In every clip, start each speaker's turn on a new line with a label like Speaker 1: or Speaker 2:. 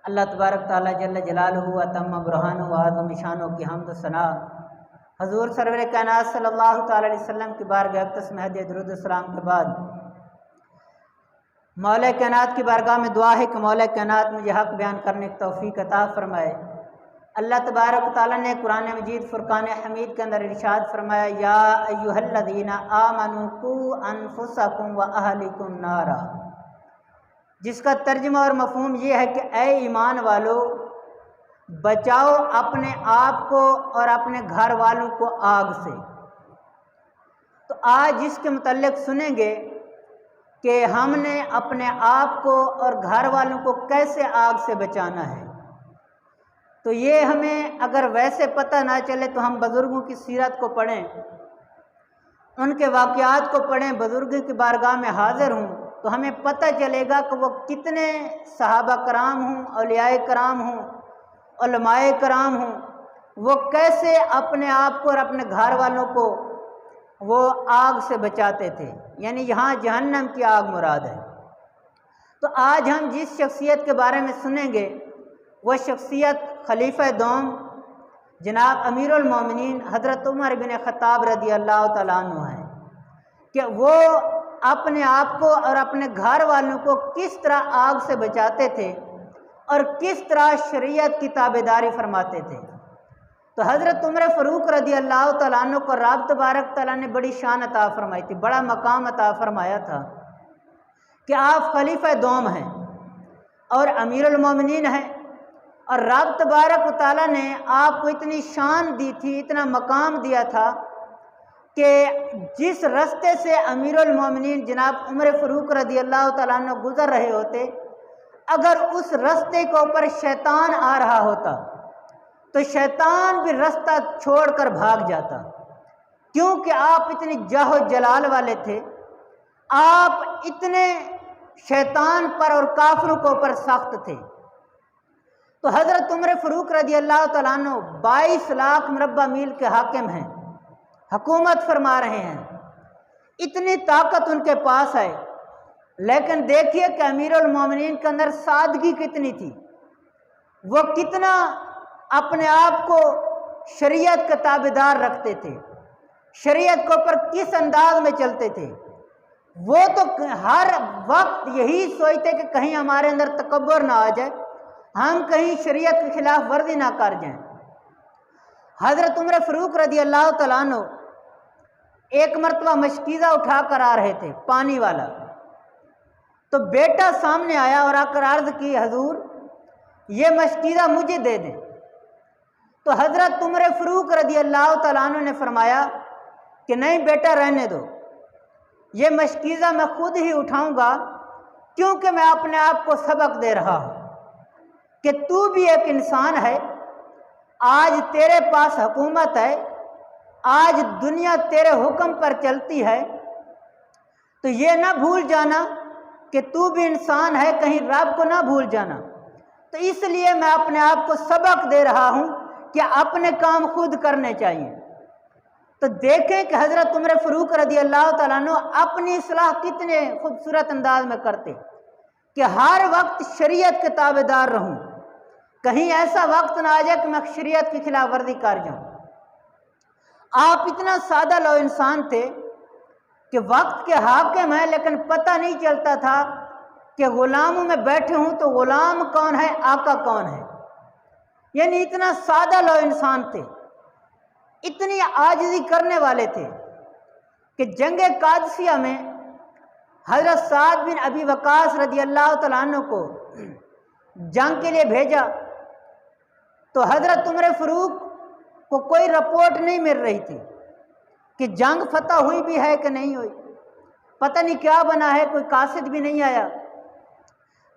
Speaker 1: اللہ تبارک تعالیٰ جل جلالہ و تم برہانہ و اعظم شانہ کی حمد و ثنا حضور سرور کائنات صلی اللہ تعالی علیہ وسلم کی بارگاہ اقدس میں ہدیہ درود و سلام کے بعد مولا کائنات کی بارگاہ میں دعا ہے کہ مولا کائنات مجھے حق بیان کرنے کی توفیق عطا فرمائے۔ اللہ تبارک تعالیٰ نے قرآن مجید فرقان حمید کے اندر ارشاد فرمایا، یا ایھا الذین آمنوا قوا انفسکم واہلکم نارا، جس کا ترجمہ اور مفہوم یہ ہے کہ اے ایمان والو، بچاؤ اپنے آپ کو اور اپنے گھر والوں کو آگ سے۔ تو آج اس کے متعلق سنیں گے کہ ہم نے اپنے آپ کو اور گھر والوں کو کیسے آگ سے بچانا ہے۔ تو یہ ہمیں اگر ویسے پتہ نہ چلے تو ہم بزرگوں کی سیرت کو پڑھیں، ان کے واقعات کو پڑھیں، بزرگوں کی بارگاہ میں حاضر ہوں تو ہمیں پتہ چلے گا کہ وہ کتنے صحابہ کرام ہوں، اولیاء کرام ہوں، علماء کرام ہوں، وہ کیسے اپنے آپ کو اور اپنے گھر والوں کو وہ آگ سے بچاتے تھے، یعنی یہاں جہنم کی آگ مراد ہے۔ تو آج ہم جس شخصیت کے بارے میں سنیں گے وہ شخصیت خلیفہ دوم جناب امیر المومنین حضرت عمر بن خطاب رضی اللہ تعالیٰ عنہ ہیں، کہ وہ اپنے آپ کو اور اپنے گھر والوں کو کس طرح آگ سے بچاتے تھے اور کس طرح شریعت کی تابعداری فرماتے تھے۔ تو حضرت عمر فاروق رضی اللہ تعالیٰ عنہ کو رب تبارک تعالیٰ نے بڑی شان عطا فرمائی تھی، بڑا مقام عطا فرمایا تھا کہ آپ خلیفہ دوم ہیں اور امیر المومنین ہیں، اور رب تبارک تعالیٰ نے آپ کو اتنی شان دی تھی، اتنا مقام دیا تھا کہ جس رستے سے امیر المومنین جناب عمر فاروق رضی اللہ تعالیٰ عنہ گزر رہے ہوتے، اگر اس رستے کے اوپر شیطان آ رہا ہوتا تو شیطان بھی رستہ چھوڑ کر بھاگ جاتا، کیونکہ آپ اتنی جاہ و جلال والے تھے، آپ اتنے شیطان پر اور کافروں کے اوپر سخت تھے۔ تو حضرت عمر فاروق رضی اللہ تعالیٰ عنہ 22 لاکھ مربع میل کے حاکم ہیں، حکومت فرما رہے ہیں، اتنی طاقت ان کے پاس ہے، لیکن دیکھیے کہ امیر المومنین کے اندر سادگی کتنی تھی، وہ کتنا اپنے آپ کو شریعت کا تابعدار رکھتے تھے، شریعت کے اوپر کس انداز میں چلتے تھے۔ وہ تو ہر وقت یہی سوچتے کہ کہیں ہمارے اندر تکبر نہ آ جائے، ہم کہیں شریعت کے خلاف ورزی نہ کر جائیں۔ حضرت عمر فاروق رضی اللہ تعالیٰ عنہ ایک مرتبہ مشکیزہ اٹھا کر آ رہے تھے، پانی والا، تو بیٹا سامنے آیا اور آ کر عرض کی، حضور یہ مشکیزہ مجھے دے دیں۔ تو حضرت عمر فاروق رضی اللہ تعالیٰ عنہ نے فرمایا کہ نہیں بیٹا، رہنے دو، یہ مشکیزہ میں خود ہی اٹھاؤں گا، کیونکہ میں اپنے آپ کو سبق دے رہا ہوں کہ تو بھی ایک انسان ہے، آج تیرے پاس حکومت ہے، آج دنیا تیرے حکم پر چلتی ہے، تو یہ نہ بھول جانا کہ تو بھی انسان ہے، کہیں رب کو نہ بھول جانا۔ تو اس لیے میں اپنے آپ کو سبق دے رہا ہوں کہ اپنے کام خود کرنے چاہیے۔ تو دیکھیں کہ حضرت عمر فاروق رضی اللہ تعالیٰ عنہ اپنی اصلاح کتنے خوبصورت انداز میں کرتے کہ ہر وقت شریعت کے تابعدار رہوں، کہیں ایسا وقت نہ آ جائے کہ میں شریعت کی خلاف ورزی کر جاؤں۔ آپ اتنا سادہ لو انسان تھے کہ وقت کے حاکم ہیں، لیکن پتہ نہیں چلتا تھا کہ غلاموں میں بیٹھے ہوں تو غلام کون ہے، آقا کون ہے، یعنی اتنا سادہ لو انسان تھے، اتنی عاجزی کرنے والے تھے کہ جنگ قادسیہ میں حضرت سعد بن ابی وقاص رضی اللہ تعالیٰ عنہ کو جنگ کے لیے بھیجا تو حضرت عمر فاروق کو کوئی رپورٹ نہیں مل رہی تھی کہ جنگ فتح ہوئی بھی ہے کہ نہیں ہوئی، پتہ نہیں کیا بنا ہے، کوئی قاصد بھی نہیں آیا۔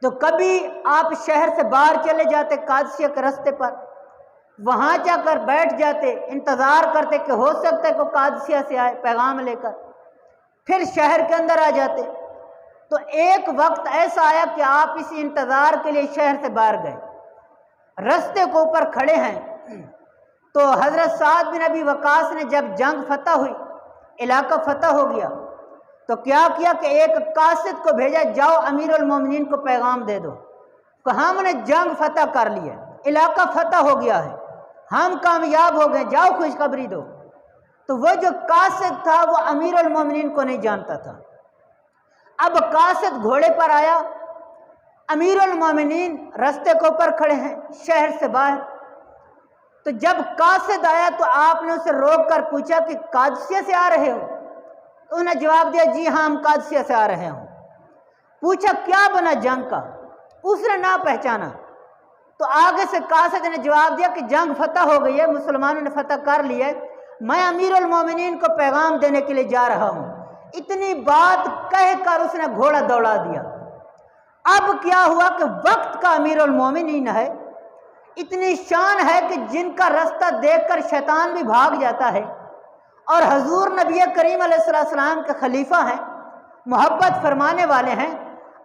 Speaker 1: تو کبھی آپ شہر سے باہر چلے جاتے قادسیہ کے راستے پر، وہاں جا کر بیٹھ جاتے، انتظار کرتے کہ ہو سکتا ہے کوئی قادسیہ سے آئے پیغام لے کر، پھر شہر کے اندر آ جاتے۔ تو ایک وقت ایسا آیا کہ آپ اسی انتظار کے لیے شہر سے باہر گئے، رستے کے اوپر کھڑے ہیں، تو حضرت سعد بن ابی وقاص نے جب جنگ فتح ہوئی، علاقہ فتح ہو گیا، تو کیا کیا کہ ایک قاصد کو بھیجا، جاؤ امیر المومنین کو پیغام دے دو، کہ ہم نے جنگ فتح کر لی ہے، علاقہ فتح ہو گیا ہے، ہم کامیاب ہو گئے، جاؤ خوشخبری دو۔ تو وہ جو قاصد تھا وہ امیر المومنین کو نہیں جانتا تھا۔ اب قاصد گھوڑے پر آیا، امیر المومنین رستے کے اوپر کھڑے ہیں شہر سے باہر۔ تو جب قاصد آیا تو آپ نے اسے روک کر پوچھا کہ قادسیہ سے آ رہے ہو؟ تو انہوں نے جواب دیا جی ہاں ہم قادسیہ سے آ رہے ہوں۔ پوچھا کیا بنا جنگ کا؟ اس نے نہ پہچانا۔ تو آگے سے قاصد نے جواب دیا کہ جنگ فتح ہو گئی ہے، مسلمانوں نے فتح کر لی ہے، میں امیر المومنین کو پیغام دینے کے لیے جا رہا ہوں۔ اتنی بات کہہ کر اس نے گھوڑا دوڑا دیا۔ اب کیا ہوا کہ وقت کا امیر المومنین ہے، اتنی شان ہے کہ جن کا رستہ دیکھ کر شیطان بھی بھاگ جاتا ہے، اور حضور نبی کریم علیہ السلام کے خلیفہ ہیں، محبت فرمانے والے ہیں،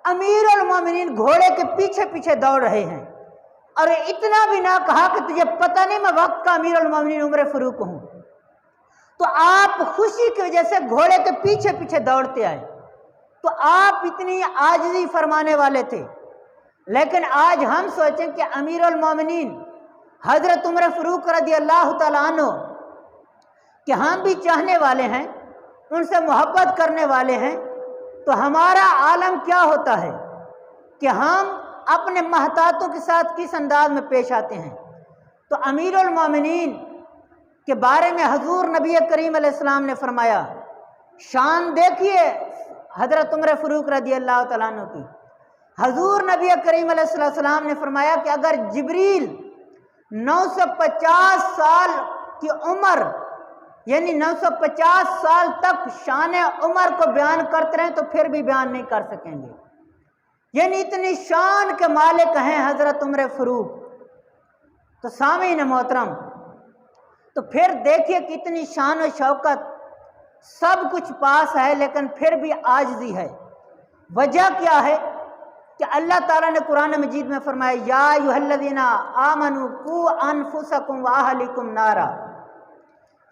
Speaker 1: امیر المومنین گھوڑے کے پیچھے پیچھے دوڑ رہے ہیں، اور اتنا بھی نہ کہا کہ تجھے پتہ نہیں میں وقت کا امیر المومنین عمر فاروق ہوں۔ تو آپ خوشی کی وجہ سے گھوڑے کے پیچھے پیچھے دوڑتے آئے۔ تو آپ اتنی عاجزی فرمانے والے تھے، لیکن آج ہم سوچیں کہ امیر المومنین حضرت عمر فاروق رضی اللہ تعالیٰ عنہ کہ ہم بھی چاہنے والے ہیں، ان سے محبت کرنے والے ہیں، تو ہمارا عالم کیا ہوتا ہے کہ ہم اپنے محتاطوں کے ساتھ کس انداز میں پیش آتے ہیں۔ تو امیر المومنین کے بارے میں حضور نبی کریم علیہ السلام نے فرمایا، شان دیکھیے حضرت عمر فاروق رضی اللہ تعالیٰ عنہ کی۔ حضور نبی کریم علیہ السلام نے فرمایا کہ اگر جبریل 950 سال کی عمر یعنی 950 سال تک شان عمر کو بیان کرتے رہیں تو پھر بھی بیان نہیں کر سکیں گے، یعنی اتنی شان کے مالک ہیں حضرت عمر فاروق۔ تو سامعین محترم، تو پھر دیکھیے کہ اتنی شان و شوکت، سب کچھ پاس ہے لیکن پھر بھی عاجزی ہے۔ وجہ کیا ہے کہ اللہ تعالیٰ نے قرآن مجید میں فرمایا یا ایھا الذین آمنوا قوا انفسکم واہلکم نارا،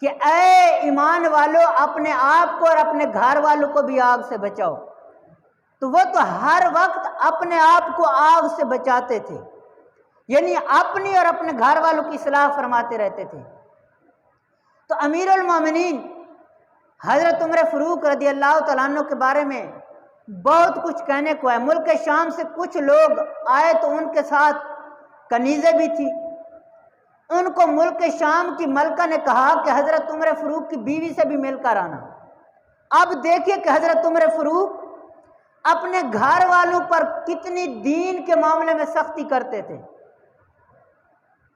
Speaker 1: کہ اے ایمان والو اپنے آپ کو اور اپنے گھر والوں کو بھی آگ سے بچاؤ۔ تو وہ تو ہر وقت اپنے آپ کو آگ سے بچاتے تھے، یعنی اپنی اور اپنے گھر والوں کی اصلاح فرماتے رہتے تھے۔ تو امیر المومنین حضرت عمر فاروق رضی اللہ تعالیٰ عنہ کے بارے میں بہت کچھ کہنے کو ہے۔ ملک شام سے کچھ لوگ آئے تو ان کے ساتھ کنیزیں بھی تھی، ان کو ملک شام کی ملکہ نے کہا کہ حضرت عمر فاروق کی بیوی سے بھی مل کر آنا۔ اب دیکھیے کہ حضرت عمر فاروق اپنے گھر والوں پر کتنی دین کے معاملے میں سختی کرتے تھے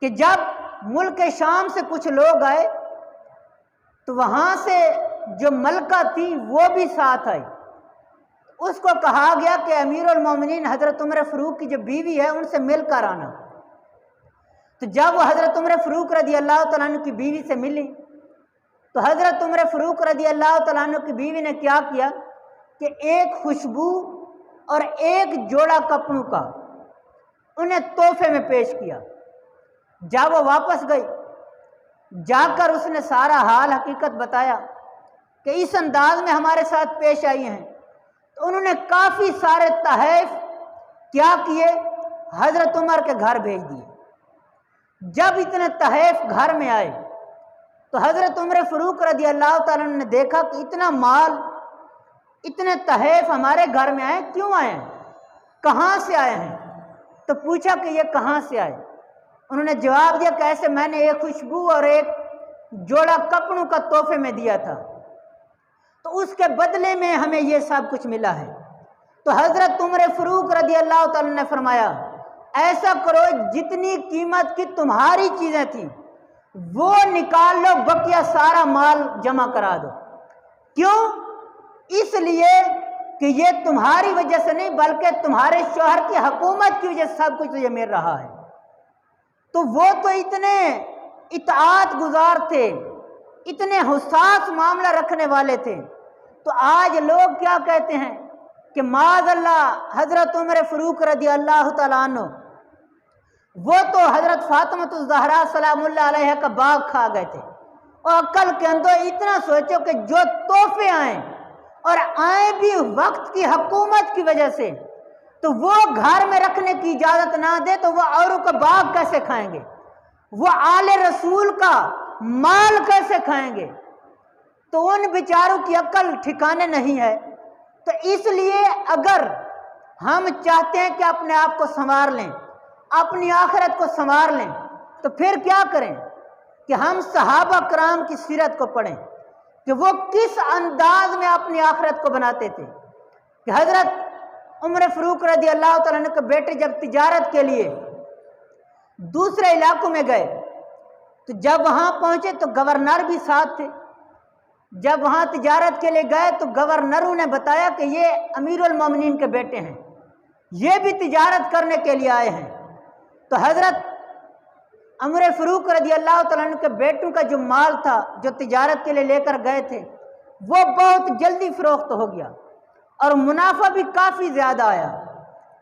Speaker 1: کہ جب ملک شام سے کچھ لوگ آئے تو وہاں سے جو ملکہ تھی وہ بھی ساتھ آئی۔ اس کو کہا گیا کہ امیر المومنین حضرت عمر فاروق کی جو بیوی ہے ان سے مل کر آنا۔ تو جب وہ حضرت عمر فاروق رضی اللہ تعالیٰ عنہ کی بیوی سے ملی تو حضرت عمر فاروق رضی اللہ تعالیٰ عنہ کی بیوی نے کیا کیا کہ ایک خوشبو اور ایک جوڑا کپڑوں کا انہیں تحفے میں پیش کیا۔ جب وہ واپس گئی، جا کر اس نے سارا حال حقیقت بتایا کہ اس انداز میں ہمارے ساتھ پیش آئی ہیں، تو انہوں نے کافی سارے تحائف کیا کیے، حضرت عمر کے گھر بھیج دیے۔ جب اتنے تحائف گھر میں آئے تو حضرت عمر فاروق رضی اللہ تعالیٰ عنہ نے دیکھا کہ اتنا مال، اتنے تحائف ہمارے گھر میں آئے، کیوں آئے ہیں، کہاں سے آئے ہیں؟ تو پوچھا کہ یہ کہاں سے آئے؟ انہوں نے جواب دیا کہ ایسے میں نے ایک خوشبو اور ایک جوڑا کپڑوں کا تحفے میں دیا تھا، تو اس کے بدلے میں ہمیں یہ سب کچھ ملا ہے۔ تو حضرت عمر فاروق رضی اللہ تعالیٰ نے فرمایا ایسا کرو جتنی قیمت کی تمہاری چیزیں تھیں وہ نکال لو، بقیہ سارا مال جمع کرا دو۔ کیوں؟ اس لیے کہ یہ تمہاری وجہ سے نہیں بلکہ تمہارے شوہر کی حکومت کی وجہ سے سب کچھ یہ مل رہا ہے۔ تو وہ تو اتنے اطاعت گزار تھے، اتنے حساس معاملہ رکھنے والے تھے، تو آج لوگ کیا کہتے ہیں کہ معاذ اللہ حضرت عمر فاروق رضی اللہ تعالیٰ عنہ وہ تو حضرت فاطمہ الزہرا سلام اللہ علیہ کا باغ کھا گئے تھے، اور عقل کے اندر اتنا سوچو کہ جو تحفے آئیں اور آئیں بھی وقت کی حکومت کی وجہ سے، تو وہ گھر میں رکھنے کی اجازت نہ دے تو وہ اوروں کا باغ کیسے کھائیں گے؟ وہ آل رسول کا مال کیسے کھائیں گے؟ تو ان بیچاروں کی عقل ٹھکانے نہیں ہے۔ تو اس لیے اگر ہم چاہتے ہیں کہ اپنے آپ کو سنوار لیں، اپنی آخرت کو سنوار لیں، تو پھر کیا کریں کہ ہم صحابہ کرام کی سیرت کو پڑھیں کہ وہ کس انداز میں اپنی آخرت کو بناتے تھے۔ کہ حضرت عمر فاروق رضی اللہ تعالیٰ عنہ کے بیٹے جب تجارت کے لیے دوسرے علاقوں میں گئے تو جب وہاں پہنچے تو گورنر بھی ساتھ تھے۔ جب وہاں تجارت کے لیے گئے تو گورنروں نے بتایا کہ یہ امیر المومنین کے بیٹے ہیں، یہ بھی تجارت کرنے کے لیے آئے ہیں۔ تو حضرت عمر فاروق رضی اللہ تعالیٰ عنہ کے بیٹوں کا جو مال تھا جو تجارت کے لیے لے کر گئے تھے وہ بہت جلدی فروخت ہو گیا اور منافع بھی کافی زیادہ آیا۔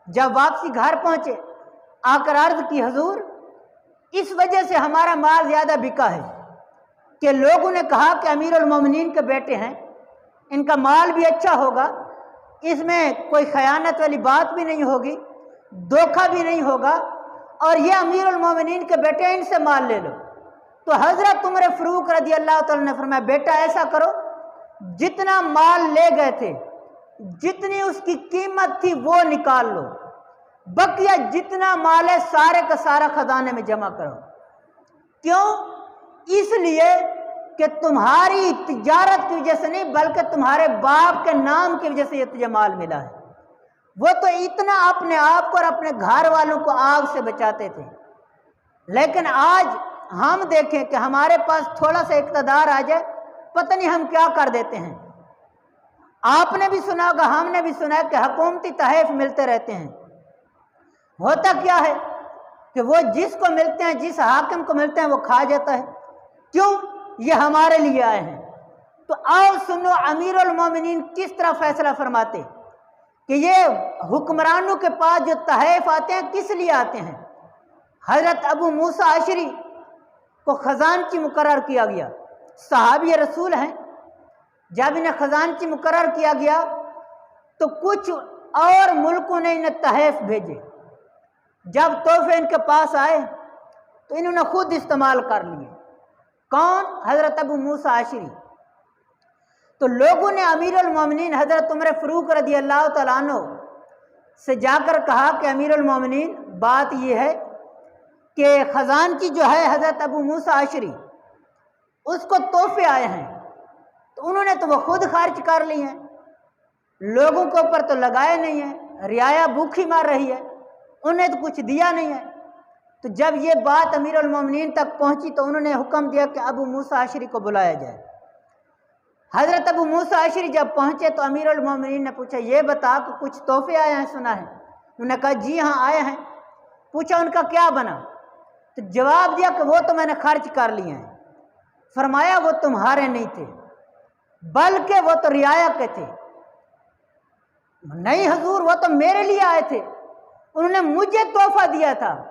Speaker 1: جب واپسی گھر پہنچے آ کر عرض کی حضور اس وجہ سے ہمارا مال زیادہ بکا ہے کہ لوگوں نے کہا کہ امیر المومنین کے بیٹے ہیں، ان کا مال بھی اچھا ہوگا، اس میں کوئی خیانت والی بات بھی نہیں ہوگی، دھوکہ بھی نہیں ہوگا، اور یہ امیر المومنین کے بیٹے ہیں، ان سے مال لے لو۔ تو حضرت عمر فاروق رضی اللہ تعالیٰ نے فرمایا بیٹا ایسا کرو، جتنا مال لے گئے تھے جتنی اس کی قیمت تھی وہ نکال لو، بقیہ جتنا مال ہے سارے کا سارا خزانے میں جمع کرو۔ کیوں؟ اس لیے کہ تمہاری تجارت کی وجہ سے نہیں بلکہ تمہارے باپ کے نام کی وجہ سے یہ تجھے مال ملا ہے۔ وہ تو اتنا اپنے آپ کو اور اپنے گھر والوں کو آگ سے بچاتے تھے، لیکن آج ہم دیکھیں کہ ہمارے پاس تھوڑا سا اقتدار آ جائے پتہ نہیں ہم کیا کر دیتے ہیں۔ آپ نے بھی سنا ہوگا، ہم نے بھی سنا ہے کہ حکومتی تحائف ملتے رہتے ہیں۔ ہوتا کیا ہے کہ وہ جس کو ملتے ہیں، جس حاکم کو ملتے ہیں وہ کھا جاتا ہے۔ کیوں؟ یہ ہمارے لیے آئے ہیں۔ تو آؤ سنو امیر المومنین کس طرح فیصلہ فرماتے کہ یہ حکمرانوں کے پاس جو تحائف آتے ہیں کس لیے آتے ہیں۔ حضرت ابو موسیٰ اشعری کو خزانچی مقرر کیا گیا، صحابی رسول ہیں۔ جب انہیں خزانچی مقرر کیا گیا تو کچھ اور ملکوں نے انہیں تحائف بھیجے۔ جب تحفے ان کے پاس آئے تو انہوں نے خود استعمال کر لیے۔ کون؟ حضرت ابو موسیٰ اشعری۔ تو لوگوں نے امیر المومنین حضرت عمر فاروق رضی اللہ تعالیٰ عنہ سے جا کر کہا کہ امیر المومنین بات یہ ہے کہ خزانچی جو ہے حضرت ابو موسیٰ اشعری اس کو تحفے آئے ہیں، تو انہوں نے تو وہ خود خرچ کر لی ہیں، لوگوں کے اوپر تو لگائے نہیں ہیں، رعایا بھوکھی مار رہی ہے، انہیں تو کچھ دیا نہیں ہے۔ تو جب یہ بات امیر المومنین تک پہنچی تو انہوں نے حکم دیا کہ ابو موسیٰ اشعری کو بلایا جائے۔ حضرت ابو موسیٰ اشعری جب پہنچے تو امیر المومنین نے پوچھا یہ بتا کہ کچھ تحفے آئے ہیں سنا ہے؟ انہوں نے کہا جی ہاں آئے ہیں۔ پوچھا ان کا کیا بنا؟ تو جواب دیا کہ وہ تو میں نے خرچ کر لیے ہیں۔ فرمایا وہ تمہارے نہیں تھے بلکہ وہ تو رعایا کے تھے۔ نہیں حضور وہ تو میرے لیے آئے تھے، انہوں نے مجھے تحفہ دیا تھا۔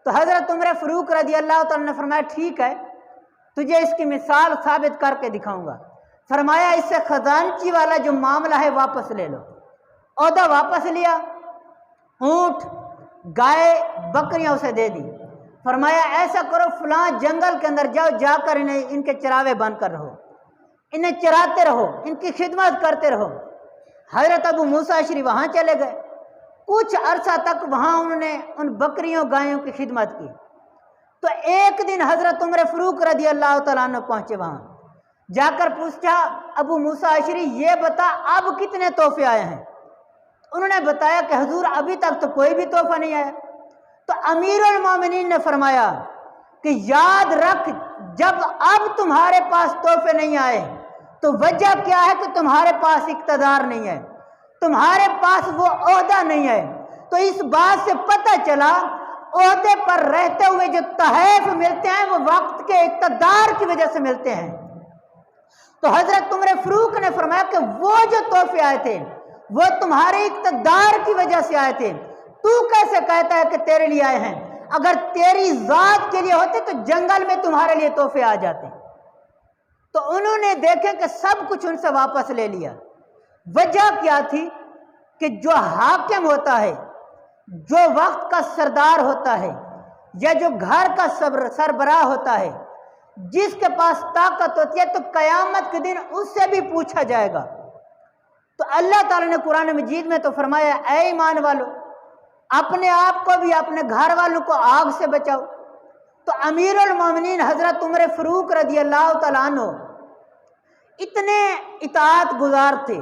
Speaker 1: تو حضرت عمر فاروق رضی اللہ تعالیٰ نے فرمایا ٹھیک ہے تجھے اس کی مثال ثابت کر کے دکھاؤں گا۔ فرمایا اس سے خزانچی والا جو معاملہ ہے واپس لے لو۔ عہدہ واپس لیا، اونٹ گائے بکریاں اسے دے دی۔ فرمایا ایسا کرو فلاں جنگل کے اندر جاؤ، جا کر ان کے چراوے بن کر رہو، انہیں چراتے رہو، ان کی خدمت کرتے رہو۔ حضرت ابو موسیٰ اشعری وہاں چلے گئے، کچھ عرصہ تک وہاں انہوں نے ان بکریوں گایوں کی خدمت کی۔ تو ایک دن حضرت عمر فاروق رضی اللہ تعالیٰ عنہ پہنچے، وہاں جا کر پوچھا ابو موسیٰ اشعری یہ بتا اب کتنے تحفے آئے ہیں؟ انہوں نے بتایا کہ حضور ابھی تک تو کوئی بھی تحفہ نہیں آیا۔ تو امیر المومنین نے فرمایا کہ یاد رکھ جب اب تمہارے پاس تحفے نہیں آئے تو وجہ کیا ہے کہ تمہارے پاس اقتدار نہیں ہے، تمہارے پاس وہ عہدہ نہیں ہے۔ تو اس بات سے پتہ چلا عہدے پر رہتے ہوئے جو تحائف ملتے ہیں وہ وقت کے اقتدار کی وجہ سے ملتے ہیں۔ تو حضرت عمر فاروق نے فرمایا کہ وہ جو تحفے آئے تھے وہ تمہارے اقتدار کی وجہ سے آئے تھے، تو کیسے کہتا ہے کہ تیرے لیے آئے ہیں؟ اگر تیری ذات کے لیے ہوتے تو جنگل میں تمہارے لیے تحفے آ جاتے۔ تو انہوں نے دیکھے کہ سب کچھ ان سے واپس لے لیا۔ وجہ کیا تھی کہ جو حاکم ہوتا ہے، جو وقت کا سردار ہوتا ہے، یا جو گھر کا سربراہ ہوتا ہے، جس کے پاس طاقت ہوتی ہے، تو قیامت کے دن اس سے بھی پوچھا جائے گا۔ تو اللہ تعالیٰ نے قرآن مجید میں تو فرمایا، اے ایمان والو، اپنے آپ کو بھی اپنے گھر والوں کو آگ سے بچاؤ۔ تو امیر المومنین حضرت عمر فاروق رضی اللہ تعالیٰ عنہ اتنے اطاعت گزار تھے،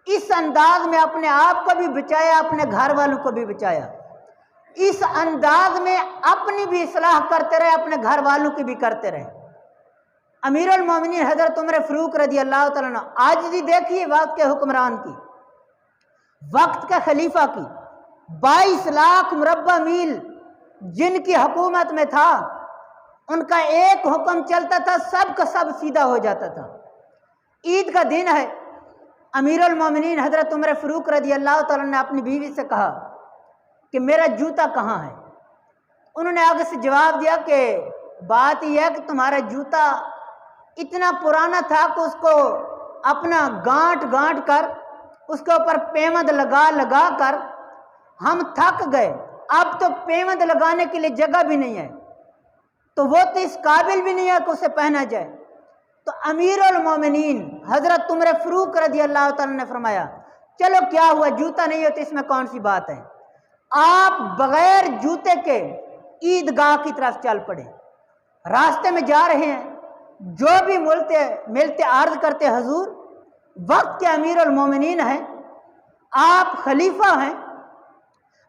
Speaker 1: اس انداز میں اپنے آپ کو بھی بچایا، اپنے گھر والوں کو بھی بچایا، اس انداز میں اپنی بھی اصلاح کرتے رہے، اپنے گھر والوں کی بھی کرتے رہے۔ امیر المومنین حضرت عمر فاروق رضی اللہ تعالیٰ عنہ، آج بھی دیکھیے وقت کے حکمران کی، وقت کے خلیفہ کی، 22 لاکھ مربع میل جن کی حکومت میں تھا، ان کا ایک حکم چلتا تھا، سب کا سب سیدھا ہو جاتا تھا۔ عید کا دن ہے، امیر المومنین حضرت عمر فاروق رضی اللہ تعالیٰ نے اپنی بیوی سے کہا کہ میرا جوتا کہاں ہے؟ انہوں نے آگے سے جواب دیا کہ بات یہ ہے کہ تمہارا جوتا اتنا پرانا تھا کہ اس کو اپنا گانٹ کر، اس کے اوپر پیوند لگا کر ہم تھک گئے، اب تو پیوند لگانے کے لیے جگہ بھی نہیں ہے، تو وہ تو اس قابل بھی نہیں ہے کہ اسے پہنا جائے۔ تو امیر المومنین حضرت عمر فاروق رضی اللہ تعالیٰ نے فرمایا، چلو کیا ہوا، جوتا نہیں ہو تو اس میں کون سی بات ہے، آپ بغیر جوتے کے عیدگاہ کی طرف چل پڑے۔ راستے میں جا رہے ہیں، جو بھی ملتے عرض کرتے، حضور وقت کے امیر المومنین ہیں، آپ خلیفہ ہیں،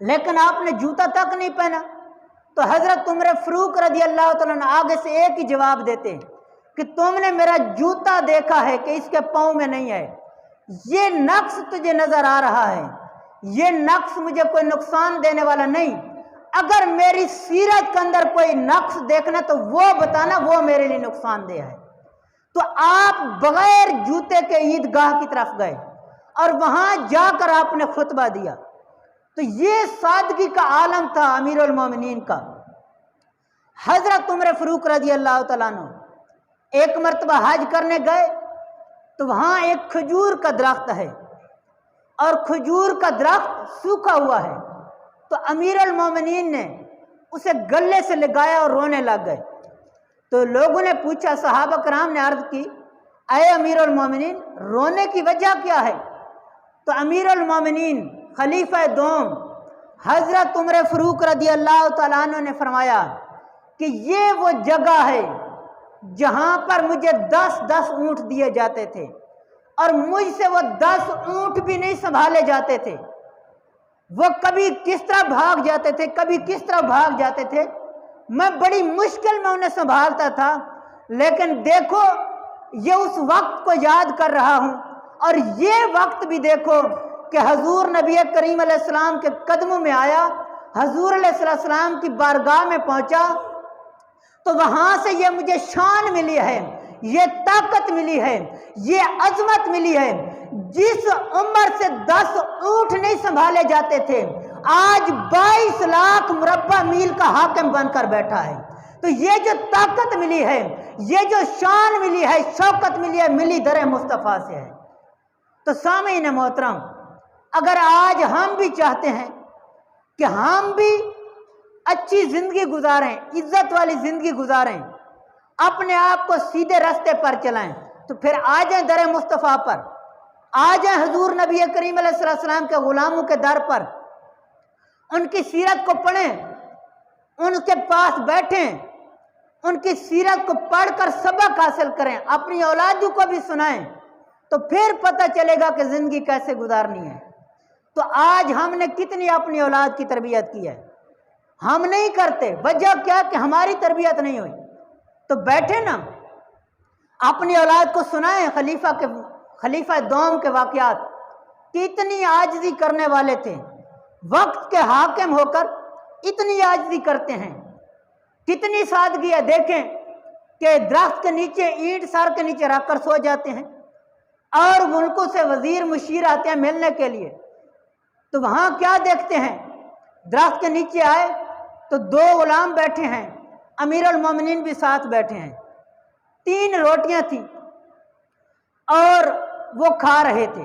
Speaker 1: لیکن آپ نے جوتا تک نہیں پہنا۔ تو حضرت عمر فاروق رضی اللہ تعالیٰ نے آگے سے ایک ہی جواب دیتے کہ تم نے میرا جوتا دیکھا ہے کہ اس کے پاؤں میں نہیں ہے، یہ نقص تجھے نظر آ رہا ہے، یہ نقص مجھے کوئی نقصان دینے والا نہیں، اگر میری سیرت کے اندر کوئی نقص دیکھنا تو وہ بتانا، وہ میرے لیے نقصان دہ ہے۔ تو آپ بغیر جوتے کے عیدگاہ کی طرف گئے اور وہاں جا کر آپ نے خطبہ دیا۔ تو یہ سادگی کا عالم تھا امیر المومنین کا۔ حضرت عمر فاروق رضی اللہ تعالیٰ عنہ ایک مرتبہ حج کرنے گئے تو وہاں ایک کھجور کا درخت ہے اور کھجور کا درخت سوکھا ہوا ہے، تو امیر المومنین نے اسے گلے سے لگایا اور رونے لگ گئے۔ تو لوگوں نے پوچھا، صحابہ کرام نے عرض کی، اے امیر المومنین رونے کی وجہ کیا ہے؟ تو امیر المومنین خلیفہ دوم حضرت عمر فاروق رضی اللہ تعالیٰ عنہ نے فرمایا کہ یہ وہ جگہ ہے جہاں پر مجھے 10 اونٹ دیے جاتے تھے اور مجھ سے وہ 10 اونٹ بھی نہیں سنبھالے جاتے تھے، وہ کبھی کس طرح بھاگ جاتے تھے، کبھی کس طرح بھاگ جاتے تھے، میں بڑی مشکل میں انہیں سنبھالتا تھا، لیکن دیکھو یہ اس وقت کو یاد کر رہا ہوں، اور یہ وقت بھی دیکھو کہ حضور نبی کریم علیہ السلام کے قدموں میں آیا، حضور علیہ السلام کی بارگاہ میں پہنچا، تو وہاں سے یہ مجھے شان ملی ہے، یہ طاقت ملی ہے، یہ عظمت ملی ہے۔ جس عمر سے 10 اونٹ نہیں سنبھالے جاتے تھے، آج 22 لاکھ مربع میل کا حاکم بن کر بیٹھا ہے۔ تو یہ جو طاقت ملی ہے، یہ جو شان ملی ہے، شوکت ملی ہے، ملی در مصطفیٰ سے ہے۔ تو سامعین محترم، اگر آج ہم بھی چاہتے ہیں کہ ہم بھی اچھی زندگی گزاریں، عزت والی زندگی گزاریں، اپنے آپ کو سیدھے راستے پر چلائیں، تو پھر آ جائیں در مصطفیٰ پر، آ جائیں حضور نبی کریم علیہ السلام کے غلاموں کے در پر، ان کی سیرت کو پڑھیں، ان کے پاس بیٹھیں، ان کی سیرت کو پڑھ کر سبق حاصل کریں، اپنی اولادوں کو بھی سنائیں، تو پھر پتہ چلے گا کہ زندگی کیسے گزارنی ہے۔ تو آج ہم نے کتنی اپنی اولاد کی تربیت کی ہے؟ ہم نہیں کرتے، وجہ کیا کہ ہماری تربیت نہیں ہوئی۔ تو بیٹھے نا، اپنی اولاد کو سنائیں خلیفہ دوم کے واقعات، کتنی عاجزی کرنے والے تھے، وقت کے حاکم ہو کر اتنی عاجزی کرتے ہیں، کتنی سادگی ہے۔ دیکھیں کہ درخت کے نیچے، اینٹ سار کے نیچے رکھ کر سو جاتے ہیں، اور ملکوں سے وزیر مشیر آتے ہیں ملنے کے لیے، تو وہاں کیا دیکھتے ہیں، درخت کے نیچے آئے تو 2 غلام بیٹھے ہیں، امیر المومنین بھی ساتھ بیٹھے ہیں، 3 روٹیاں تھیں اور وہ کھا رہے تھے۔